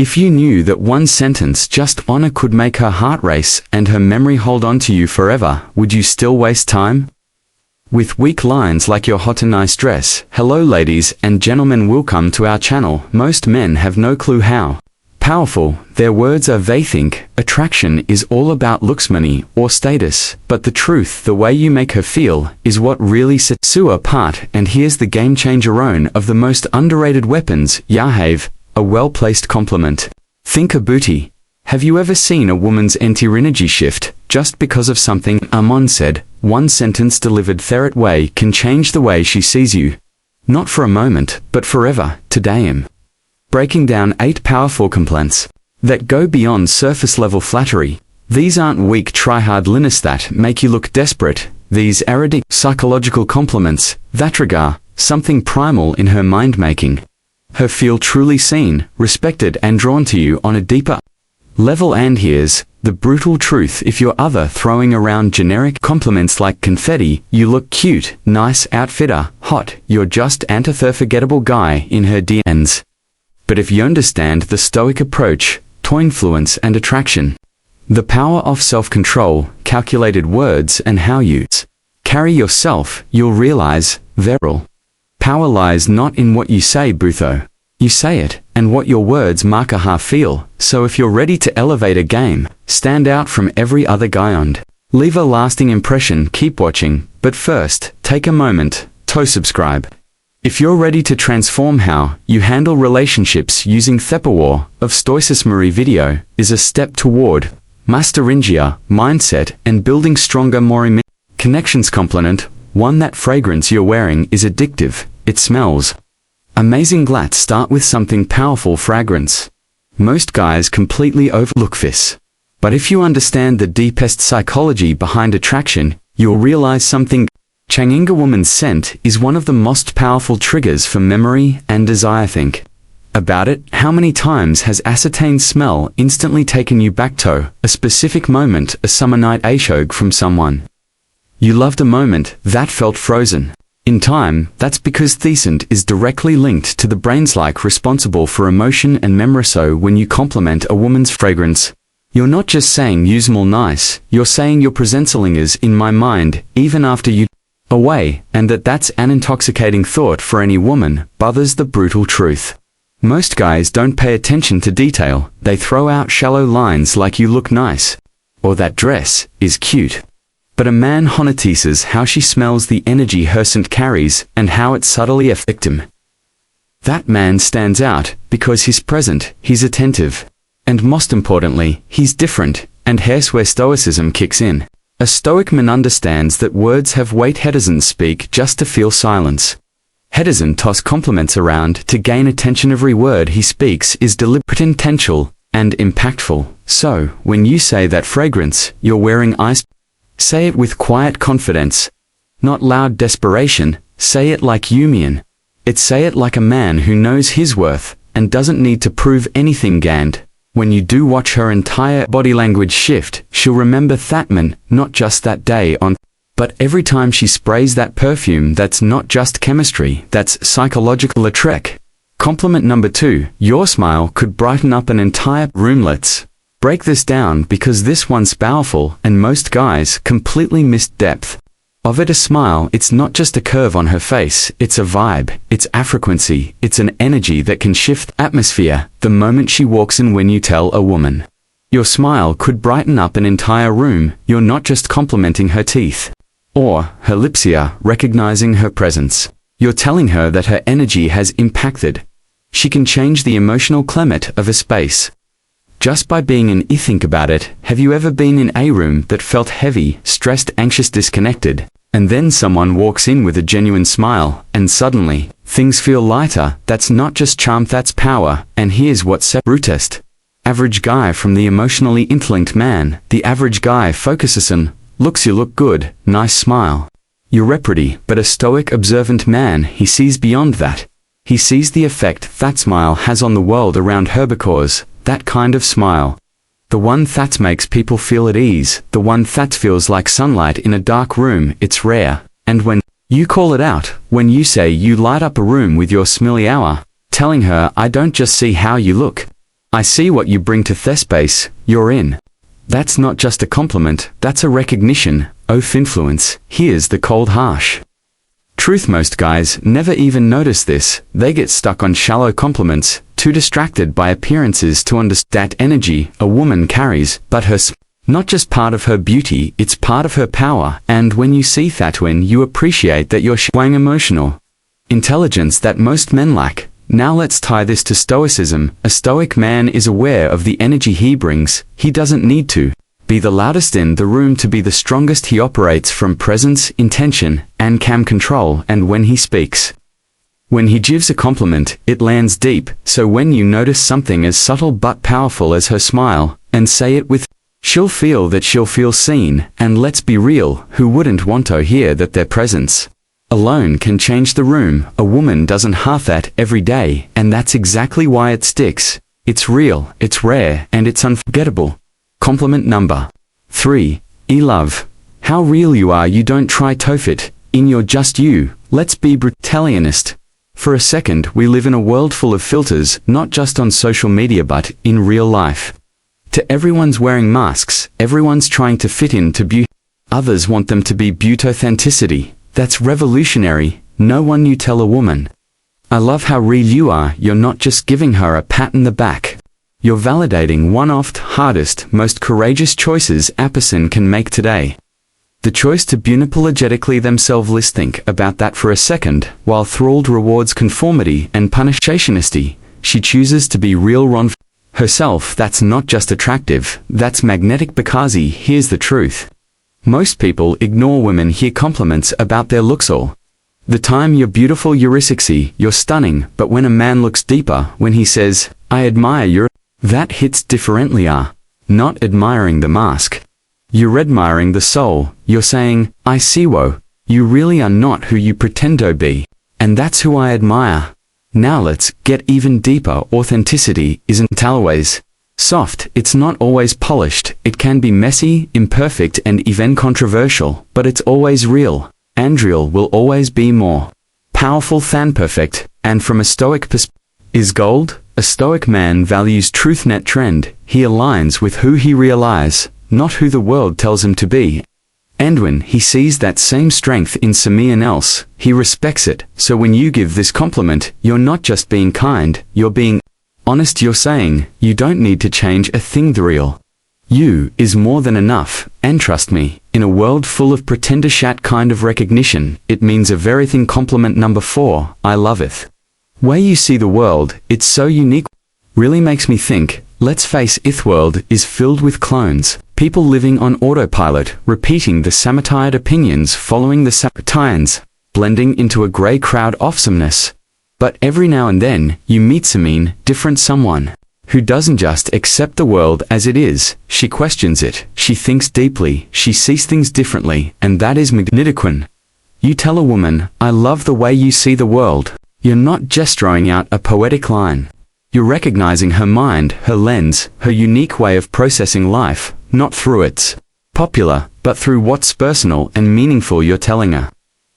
If you knew that one sentence just honor could make her heart race and her memory hold on to you forever, would you still waste time? With weak lines like your hot and nice dress, hello ladies and gentlemen, welcome to our channel. Most men have no clue how powerful their words are. They think attraction is all about looks, money, or status, but the truth, the way you make her feel, is what really sets you apart. And here's the game changer own of the most underrated weapons, Yahave, a well-placed compliment. Think a booty. Have you ever seen a woman's entire energy shift just because of something Amon said? One sentence delivered that way can change the way she sees you. Not for a moment, but forever. Today I'm breaking down 8 powerful compliments that go beyond surface-level flattery. These aren't weak try-hard linens that make you look desperate. These are deep psychological compliments that trigger something primal in her mind, making her feel truly seen, respected, and drawn to you on a deeper level. And here's the brutal truth: if you're throwing around generic compliments like confetti, you look cute, nice outfitter, hot, you're just an unforgettable guy in her DMs. But if you understand the Stoic approach to influence and attraction, the power of self-control, calculated words, and how you carry yourself, you'll realize viral power lies not in what you say, Brutho. You say it, and what your words mark a half feel. So if you're ready to elevate a game, stand out from every other guy and leave a lasting impression, keep watching. But first, take a moment to subscribe. If you're ready to transform how you handle relationships using Thepawar of Stoicism, video is a step toward mastering your mindset and building stronger, more connections. Compliment 1. That fragrance you're wearing is addictive. It smells amazing. Let's start with something powerful: fragrance. Most guys completely overlook this. But if you understand the deepest psychology behind attraction, you'll realize something. Changing a woman's scent is one of the most powerful triggers for memory and desire. Think about it. How many times has ascertained smell instantly taken you back to a specific moment, a summer night, a shog from someone you loved, a moment that felt frozen in time? That's because the scent is directly linked to the brain's like responsible for emotion and memory. So when you compliment a woman's fragrance, you're not just saying you smell nice, you're saying your presence lingers in my mind even after you away, and that's an intoxicating thought for any woman. Bothers the brutal truth: most guys don't pay attention to detail. They throw out shallow lines like "you look nice" or "that dress is cute." But a man notices how she smells, the energy her scent carries, and how it subtly affects him. That man stands out because he's present, he's attentive, and most importantly, he's different. And here's where Stoicism kicks in. A Stoic man understands that words have weight. He doesn't speak just to fill silence. He doesn't toss compliments around to gain attention. Every word he speaks is deliberate, intentional, and impactful. So, when you say that fragrance you're wearing, say it with quiet confidence, not loud desperation. Say it like you mean it. Say it like a man who knows his worth and doesn't need to prove anything. And when you do, watch her entire body language shift. She'll remember that man, not just that day on, but every time she sprays that perfume. That's not just chemistry, that's psychological. A trick. Compliment number 2. Your smile could brighten up an entire room. Let's break this down because this one's powerful and most guys completely miss depth of it. A smile, it's not just a curve on her face, it's a vibe, it's a frequency, it's an energy that can shift atmosphere the moment she walks in. When you tell a woman your smile could brighten up an entire room, you're not just complimenting her teeth or her lips, you're recognizing her presence. You're telling her that her energy has impacted. She can change the emotional climate of a space just by being in it. Think about it. Have you ever been in a room that felt heavy, stressed, anxious, disconnected, and then someone walks in with a genuine smile, and suddenly things feel lighter? That's not just charm, that's power. And here's what separates the average guy from the emotionally intelligent man. The average guy focuses on looks. You look good, nice smile, you're pretty. But a Stoic, observant man, he sees beyond that. He sees the effect that smile has on the world around her, because that kind of smile, the one that makes people feel at ease, the one that feels like sunlight in a dark room, it's rare. And when you call it out, when you say you light up a room with your smelly hour, telling her, I don't just see how you look, I see what you bring to Thespace, you're in. That's not just a compliment, that's a recognition. Oath influence, here's the cold harsh truth. Most guys never even notice this. They get stuck on shallow compliments, too distracted by appearances to understand that energy a woman carries, but her's not just part of her beauty, it's part of her power. And when you see that, when you appreciate that you're showing emotional intelligence that most men lack. Now let's tie this to Stoicism. A Stoic man is aware of the energy he brings. He doesn't need to be the loudest in the room to be the strongest. He operates from presence, intention, and calm control. And when he speaks, when he gives a compliment, it lands deep. So when you notice something as subtle but powerful as her smile, and say it with, she'll feel seen. And let's be real, who wouldn't want to hear that their presence alone can change the room? A woman doesn't have that every day, and that's exactly why it sticks. It's real, it's rare, and it's unforgettable. Compliment number 3. Love how real you are. You don't try to fit in, you're just you. Let's be brutalist for a second. We live in a world full of filters, not just on social media but in real life. Everyone's wearing masks, everyone's trying to fit into beauty. Others want them to be beauty. Authenticity, that's revolutionary. No one you tell a woman, I love how real you are, you're not just giving her a pat in the back. You're validating one of the hardest, most courageous choices a person can make today. The choice to be unapologetically themselves. Let's think about that for a second. While thralled rewards conformity and punishes honesty, she chooses to be real on herself. That's not just attractive, that's magnetic. Because here's the truth. Most people ignore women hear compliments about their looks all the time. You're beautiful, you're sexy, you're stunning. But when a man looks deeper, when he says, I admire you, that hits differently. Not admiring the mask. You're admiring the soul. You're saying, I see, whoa, you really are not who you pretend to be. And that's who I admire. Now let's get even deeper. Authenticity isn't always soft, it's not always polished. It can be messy, imperfect, and even controversial, but it's always real. And real will always be more powerful than perfect. And from a Stoic perspective, is gold. A Stoic man values truth, net trend. He aligns with who he realizes, not who the world tells him to be. And when he sees that same strength in someone else, he respects it. So when you give this compliment, you're not just being kind, you're being honest. You're saying, you don't need to change a thing. The real you is more than enough. And trust me, in a world full of pretender shat kind of recognition, it means a very thing. Compliment number 4. I love it. Way you see the world, it's so unique. Really makes me think. Let's face it, world is filled with clones. People living on autopilot, repeating the samatired opinions, following the samatines, blending into a grey crowd awesomeness. But every now and then, you meet different someone who doesn't just accept the world as it is, she questions it, she thinks deeply, she sees things differently, and that is magnificent. You tell a woman, I love the way you see the world. You're not just throwing out a poetic line. You're recognizing her mind, her lens, her unique way of processing life, not through its popular, but through what's personal and meaningful. You're telling her,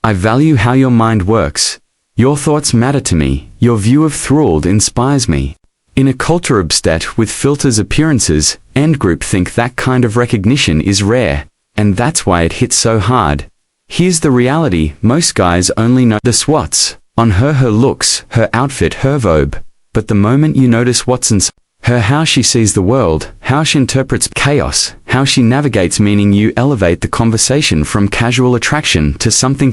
I value how your mind works. Your thoughts matter to me. Your view of thralled inspires me. In a culture obsessed with filters, appearances, and groupthink, that kind of recognition is rare, and that's why it hits so hard. Here's the reality. Most guys only know the swats on her looks, her outfit, her vibe. But the moment you notice what's in her, how she sees the world, how she interprets chaos, how she navigates meaning, you elevate the conversation from casual attraction to something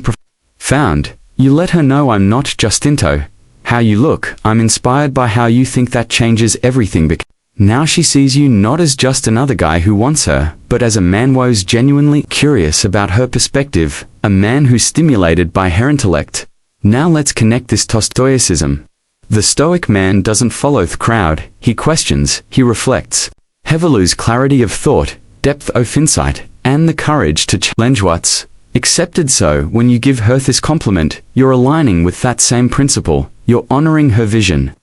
profound. You let her know, I'm not just into how you look, I'm inspired by how you think. That changes everything, because now she sees you not as just another guy who wants her, but as a man who's genuinely curious about her perspective, a man who's stimulated by her intellect. Now let's connect this to Stoicism. The Stoic man doesn't follow the crowd, he questions, he reflects. Hevelu's clarity of thought, depth of insight, and the courage to challenge what's accepted. So when you give her this compliment, you're aligning with that same principle. You're honoring her vision,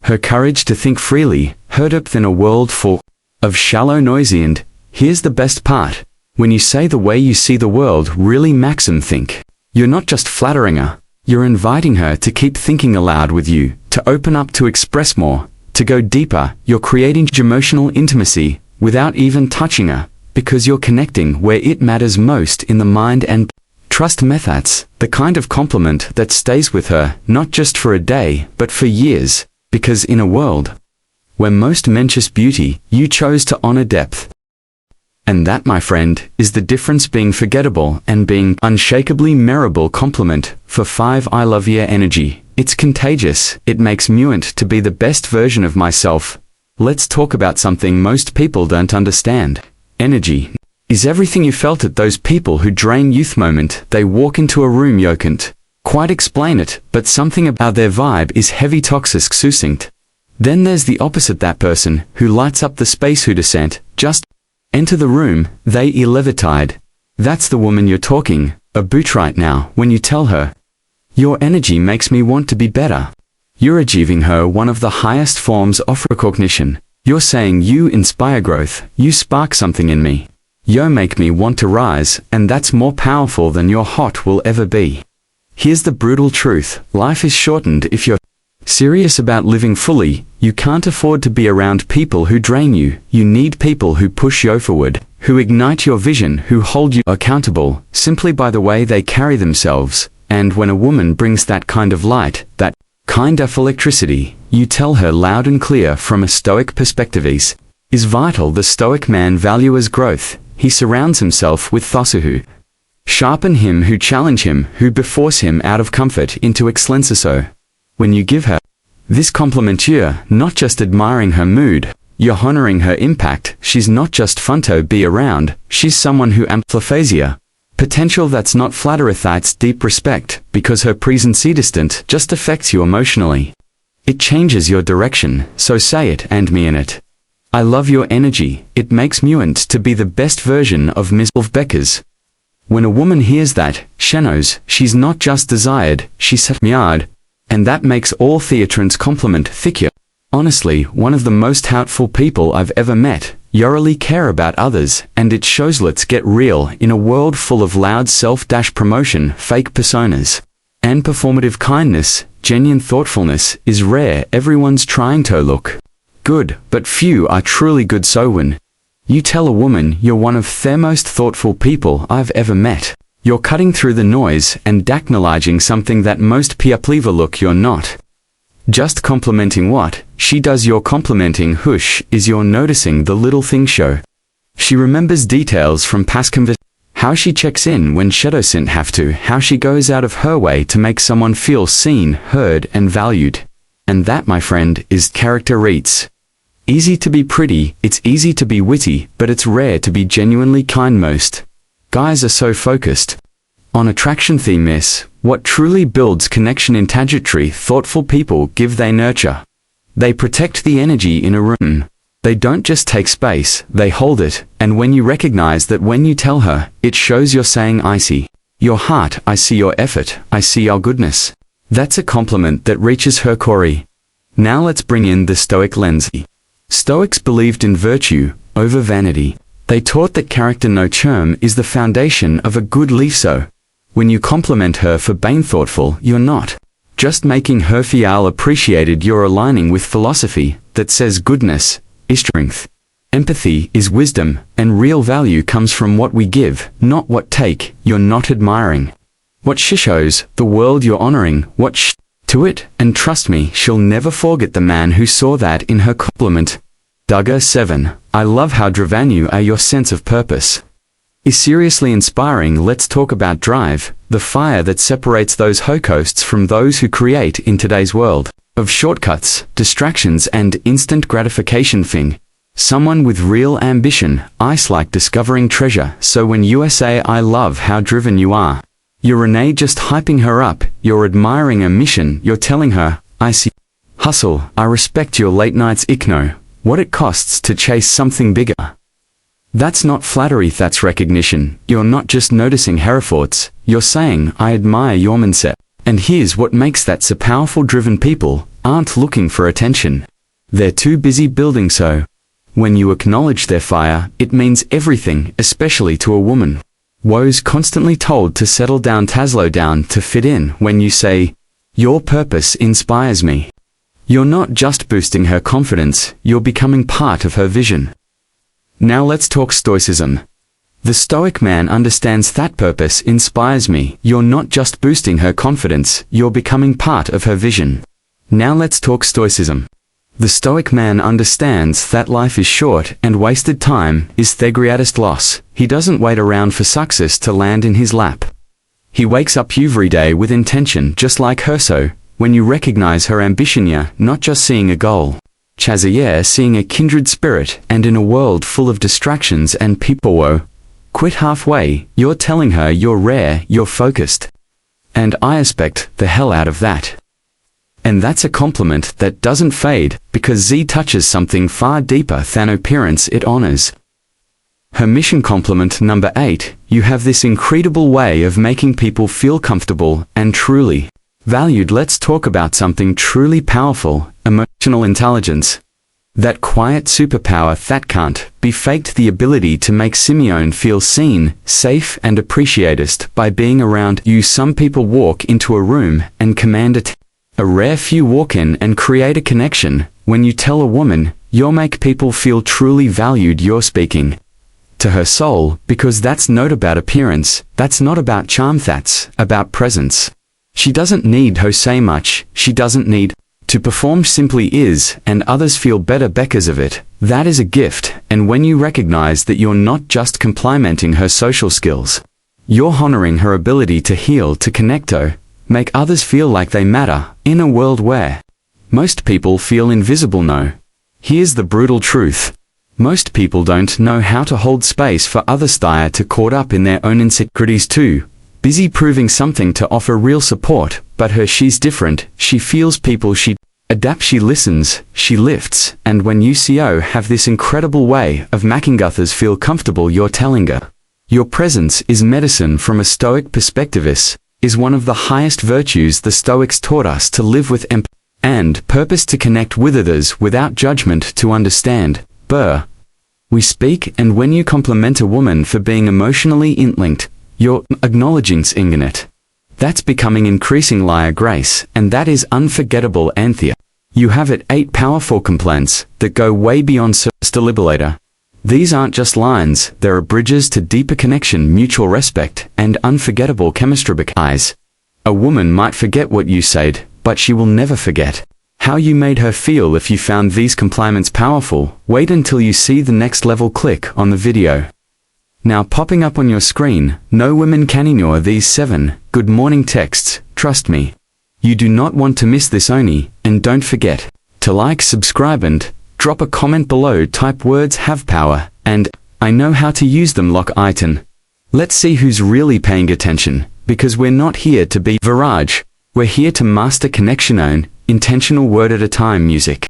her courage to think freely, her depth in a world full of shallow, noisy. And here's the best part. When you say the way you see the world really makes them think, you're not just flattering her, you're inviting her to keep thinking aloud with you, to open up, to express more, To go deeper, you're creating emotional intimacy without even touching her, because you're connecting where it matters most in the mind and trust methods, the kind of compliment that stays with her not just for a day, but for years, because in a world where most men chase beauty, you chose to honor depth. And that, my friend, is the difference being forgettable and being unshakably memorable. Compliment for 5 I love your energy. It's contagious. It makes me want to be the best version of myself. Let's talk about something most people don't understand. Energy is everything you felt at those people who drain youth moment. They walk into a room you can't quite explain it, but something about their vibe is heavy, toxic, succinct. Then there's the opposite, that person who lights up the space, who descent, just enter the room, they elevate. That's the woman you're talking about right now. When you tell her, your energy makes me want to be better, you're achieving her one of the highest forms of recognition. You're saying, you inspire growth, you spark something in me, you make me want to rise, and that's more powerful than your hot will ever be. Here's the brutal truth: life is shortened. If you're serious about living fully, you can't afford to be around people who drain you. You need people who push you forward, who ignite your vision, who hold you accountable simply by the way they carry themselves. And when a woman brings that kind of light, that kind of electricity, you tell her loud and clear. From a Stoic perspective, is vital. The Stoic man values growth. He surrounds himself with those who sharpen him, who challenge him, who force him out of comfort into excellence. So when you give her this compliment, you're not just admiring her mood, you're honoring her impact. She's not just fun to be around, she's someone who amplifies your potential. That's not flattery, that's deep respect, because her presence distant just affects you emotionally. It changes your direction. So say it and mean it. I love your energy. It makes me want to be the best version of Ms. Beckers. When a woman hears that, she knows she's not just desired, she's admired. And that makes all theatrons compliment thicker. Honestly, one of the most helpful people I've ever met. You really care about others, and it shows. Let's get real. In a world full of loud self-promotion, fake personas, and performative kindness, genuine thoughtfulness is rare. Everyone's trying to look good, but few are truly good. So when you tell a woman you're one of the most thoughtful people I've ever met, you're cutting through the noise and acknowledging something that most people overlook. You're not just complimenting what she does, you're complimenting who she is. You're noticing the little things show she remembers, details from past conversations, how she checks in when she doesn't have to, how she goes out of her way to make someone feel seen, heard, and valued. And that, my friend, is character. It's easy to be pretty, it's easy to be witty, but it's rare to be genuinely kind. Most guys are so focused on attraction themes. What truly builds connection in trajectory? Thoughtful people give, they nurture. They protect the energy in a room. They don't just take space, they hold it. And when you recognize that, when you tell her, it shows. You're saying, I see your heart, I see your effort, I see your goodness. That's a compliment that reaches her core. Now let's bring in the Stoic lens. Stoics believed in virtue over vanity. They taught that character, no charm, is the foundation of a good life. So when you compliment her for being thoughtful, you're not just making her feel appreciated, you're aligning with philosophy that says goodness is strength, empathy is wisdom, and real value comes from what we give, not what take. You're not admiring what she shows the world, you're honoring what she to it, and trust me, she'll never forget the man who saw that in her compliment. Duggar 7. I love how driven you are. Your sense of purpose is seriously inspiring. Let's talk about drive, the fire that separates those hosts from those who create in today's world of shortcuts, distractions, and instant gratification. Thing. Someone with real ambition, ice like discovering treasure. So when you say, I love how driven you are, you're not just hyping her up, you're admiring a mission. You're telling her, I see hustle, I respect your late nights, know what it costs to chase something bigger. That's not flattery, that's recognition. You're not just noticing her efforts, you're saying, I admire your mindset. And here's what makes that so powerful: driven people aren't looking for attention. They're too busy building. So when you acknowledge their fire, it means everything, especially to a woman woes constantly told to settle down, to slow down, to fit in. When you say, your purpose inspires me, You're not just boosting her confidence, you're becoming part of her vision. Now let's talk Stoicism. The Stoic man understands that purpose inspires me. You're not just boosting her confidence, you're becoming part of her vision. Now let's talk Stoicism. The Stoic man understands that life is short and wasted time is the greatest loss. He doesn't wait around for success to land in his lap. He wakes up every day with intention, just like her. So, when you recognize her ambition, you're not just seeing a goal. You're seeing a kindred spirit, and in a world full of distractions and people quit halfway, you're telling her you're rare, you're focused. And I respect the hell out of that. And that's a compliment that doesn't fade, because Z touches something far deeper than appearance. It honors her mission. Compliment number 8, you have this incredible way of making people feel comfortable and truly valued. Let's talk about something truly powerful, emotional intelligence. That quiet superpower that can't be faked, the ability to make Simeon feel seen, safe and appreciated by being around you. Some people walk into a room and command a rare few walk in and create a connection. When you tell a woman, you'll make people feel truly valued, you're speaking to her soul, because that's not about appearance, that's not about charm, that's about presence. She doesn't need to say much, she doesn't need to perform, simply is, and others feel better because of it. That is a gift, and when you recognize that you're not just complimenting her social skills, you're honoring her ability to heal, to connect, to make others feel like they matter, in a world where most people feel invisible. No. Here's the brutal truth. Most people don't know how to hold space for others. They're too caught up in their own insecurities, too busy proving something to offer real support. But she's different. She feels people, she adapts, she listens, she lifts. And when you have this incredible way of making others feel comfortable, you're telling her your presence is medicine. From a Stoic perspective, is one of the highest virtues. The Stoics taught us to live with empathy and purpose, to connect with others without judgment, to understand we speak. And when you compliment a woman for being emotionally linked, you're acknowledging it. That's becoming increasing liar grace, and that is unforgettable. Anthea, you have 8 powerful compliments that go way beyond surface deliberator. These aren't just lines, they're bridges to deeper connection, mutual respect, and unforgettable chemistry. Because a woman might forget what you said, but she will never forget how you made her feel. If you found these compliments powerful, wait until you see the next level. Click on the video now popping up on your screen. No women can ignore these 7 good morning texts. Trust me, you do not want to miss this. Only, and don't forget to like, subscribe, and drop a comment below. Type words have power, and I know how to use them. Lock item. Let's see who's really paying attention, because we're not here to be Viraj. We're here to master connection, own intentional word at a time. Music.